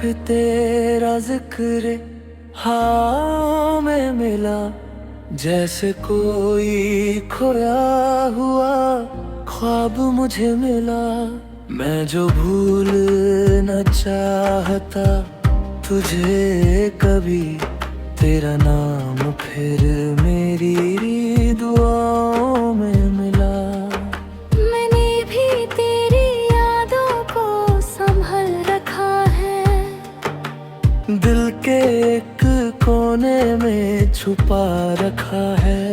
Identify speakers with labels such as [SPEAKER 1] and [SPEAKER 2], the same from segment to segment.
[SPEAKER 1] भी तेरा जिक्र हाँ में मिला, जैसे कोई खोया हुआ ख्वाब मुझे मिला। मैं जो भूल न चाहता तुझे कभी, तेरा नाम फिर मेरी दुआओं में मिला।
[SPEAKER 2] मैंने भी तेरी यादों को संभल रखा है,
[SPEAKER 1] दिल के एक कोने में छुपा रखा है।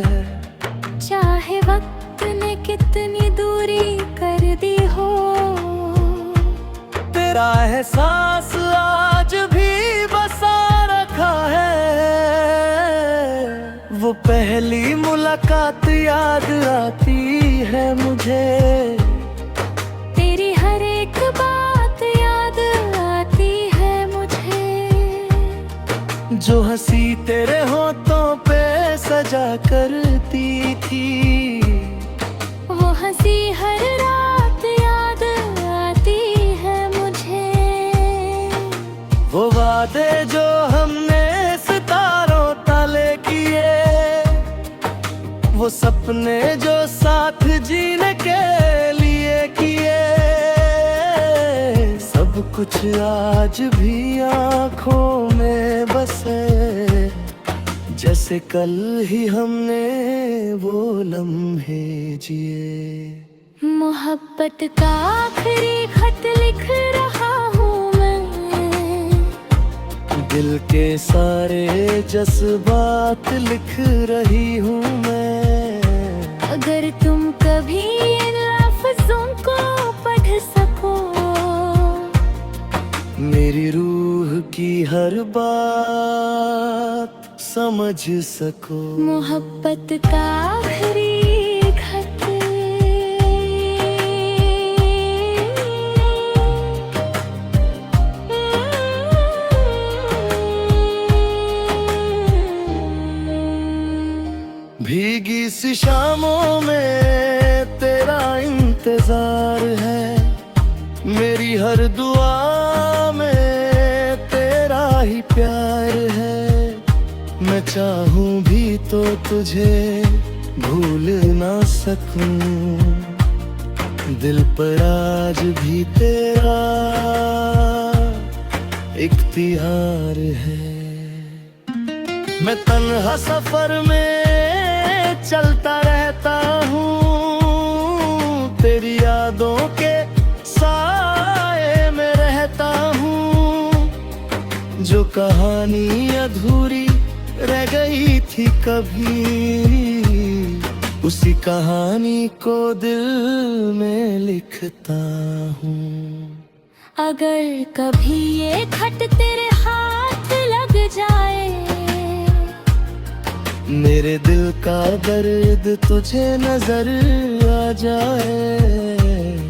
[SPEAKER 2] चाहे वक्त ने कितनी दूरी कर दी हो,
[SPEAKER 1] तेरा एहसास आज भी बसा रखा है। वो पहली मुलाकात याद आती है मुझे,
[SPEAKER 2] तेरी हर एक बात याद आती है मुझे।
[SPEAKER 1] जो हंसी तेरे होठों पे सजा करती थी,
[SPEAKER 2] वो हंसी हर रात याद आती है मुझे।
[SPEAKER 1] वो वादे जो हमने सितारों तले किए, वो सपने जो साथ जीने के लिए किए, सब कुछ आज भी आँखों में बसे, जैसे कल ही हमने वो लम्हे जिए।
[SPEAKER 2] मोहब्बत का आखिरी खत लिख रहा हूँ मैं,
[SPEAKER 1] दिल के सारे जज्बात लिख रही हूँ मैं।
[SPEAKER 2] अगर तुम कभी इन लफ्जों को पढ़ सको,
[SPEAKER 1] मेरी रूह की हर बात समझ सको।
[SPEAKER 2] मोहब्बत का आखिरी खत।
[SPEAKER 1] भीगी सी शामों में तेरा इंतजार है, मेरी हर दुआ में तेरा ही प्यार है। मैं चाहूं भी तो तुझे भूल ना सकूं, दिल पर आज भी तेरा इख्तियार है। मैं तन्हा सफर में चलता रहता हूँ, तेरी यादों के साए में रहता हूँ। जो कहानी अधूरी रह गई थी कभी, उसी कहानी को दिल में लिखता हूँ।
[SPEAKER 2] अगर कभी ये खत तेरे हाथ लग जाए,
[SPEAKER 1] मेरे दिल का दर्द तुझे नजर आ जाए,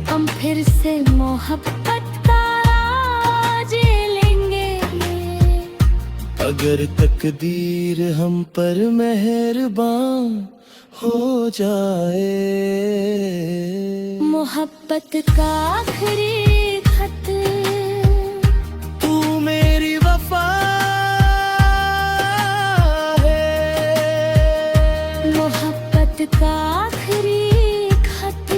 [SPEAKER 2] हम फिर से मोहब्बत का राज लेंगे।
[SPEAKER 1] अगर तकदीर हम पर मेहरबान हो जाए।
[SPEAKER 2] मोहब्बत का आखिरी खत।
[SPEAKER 1] तू मेरी वफा
[SPEAKER 2] का आखिरी खत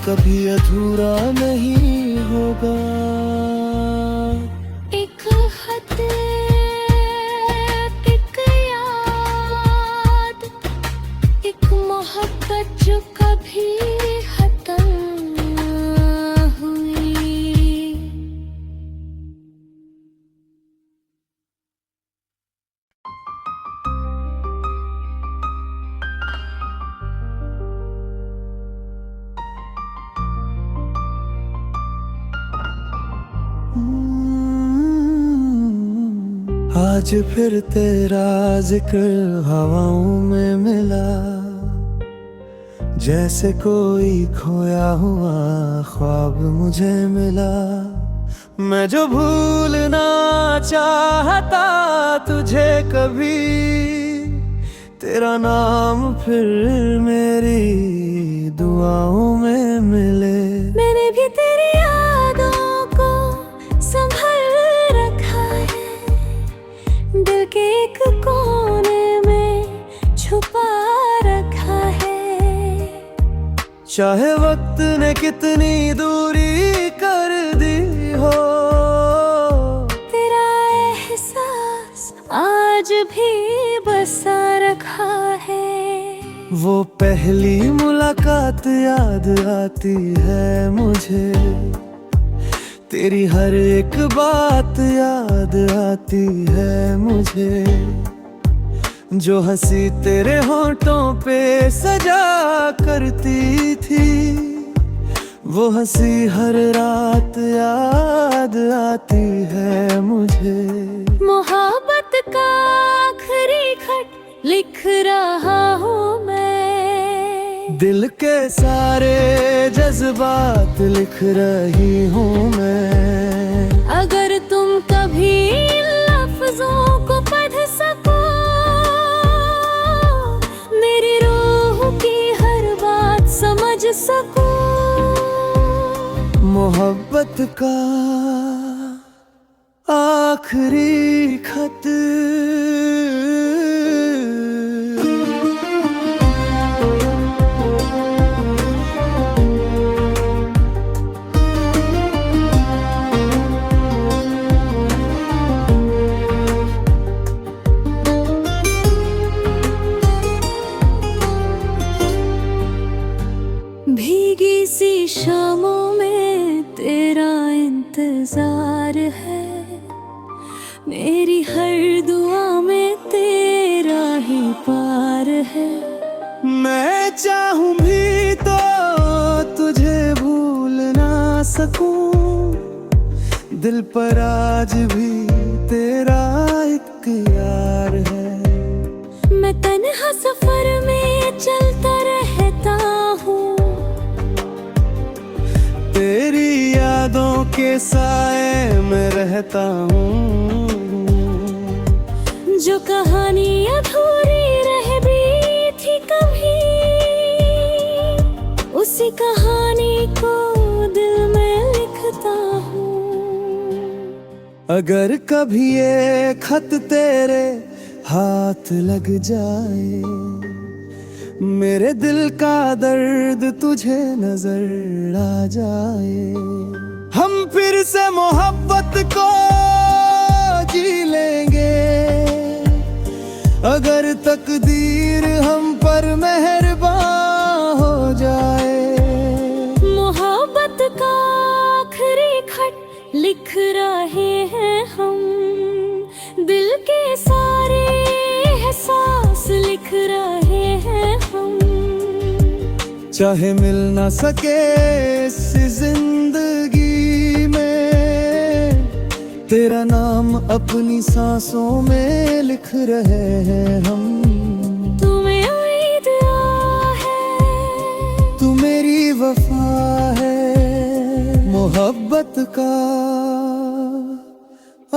[SPEAKER 1] कभी अधूरा नहीं होगा।
[SPEAKER 2] एक खत, एक याद, एक मोहब्बत जो कभी खत्म हुई।
[SPEAKER 1] आज फिर तेरा जिक्र हवाओं में मिला, जैसे कोई खोया हुआ ख्वाब मुझे मिला। मैं जो भूलना चाहता तुझे कभी, तेरा नाम फिर मेरी दुआओं में मिले।
[SPEAKER 2] मैंने भी तेरी यादों को के एक कोने में छुपा रखा है।
[SPEAKER 1] चाहे वक्त ने कितनी दूरी कर दी हो,
[SPEAKER 2] तेरा एहसास आज भी बसा रखा है।
[SPEAKER 1] वो पहली मुलाकात याद आती है मुझे, तेरी हर एक बात याद आती है मुझे। जो हंसी तेरे होंठों पे सजा करती थी, वो हंसी हर रात याद आती है मुझे।
[SPEAKER 2] मोहब्बत का आखिरी खत लिख रहा हूँ मैं,
[SPEAKER 1] दिल के सारे जज्बात लिख रही हूँ मैं।
[SPEAKER 2] अगर तुम कभी इन लफ्जों को पढ़ सको, मेरी रूह की हर बात समझ सको।
[SPEAKER 1] मोहब्बत का आखिरी खत।
[SPEAKER 2] भीगी सी शामों में तेरा इंतजार है, मेरी हर दुआ में तेरा ही पार है।
[SPEAKER 1] मैं चाहूं भी तो तुझे भूल ना सकूं, दिल पर आज भी तेरा इख्तियार है।
[SPEAKER 2] मैं तन्हा सफर में चलता रहता हूँ,
[SPEAKER 1] तेरी यादों के साए में रहता हूँ।
[SPEAKER 2] जो कहानी अधूरी रह भी थी कभी, उसी कहानी को दिल में लिखता हूँ।
[SPEAKER 1] अगर कभी ये खत तेरे हाथ लग जाए, मेरे दिल का दर्द तुझे नजर आ जाए, हम फिर से मोहब्बत को जी लेंगे। अगर तकदीर हम पर मेहरबान हो जाए।
[SPEAKER 2] मोहब्बत का आखिरी खत लिख रहे हैं हम, दिल के सारे एहसास लिख रहे हैं हम।
[SPEAKER 1] चाहे मिल ना सके इस जिंदगी में, तेरा नाम अपनी सांसों में लिख रहे हैं हम।
[SPEAKER 2] तुम्हें उम्मीद है,
[SPEAKER 1] तू मेरी वफा है। मोहब्बत का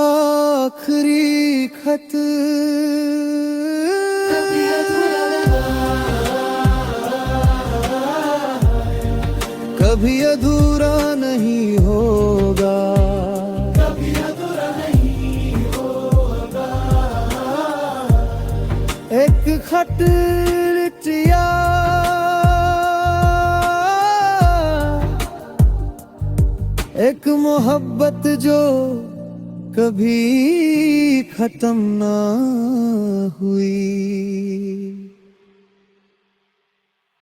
[SPEAKER 1] आखिरी खत। कभी अधूरा नहीं होगा, कभी अधूरा नहीं होगा। एक खत लिटिया, एक मोहब्बत जो कभी खत्म ना हुई।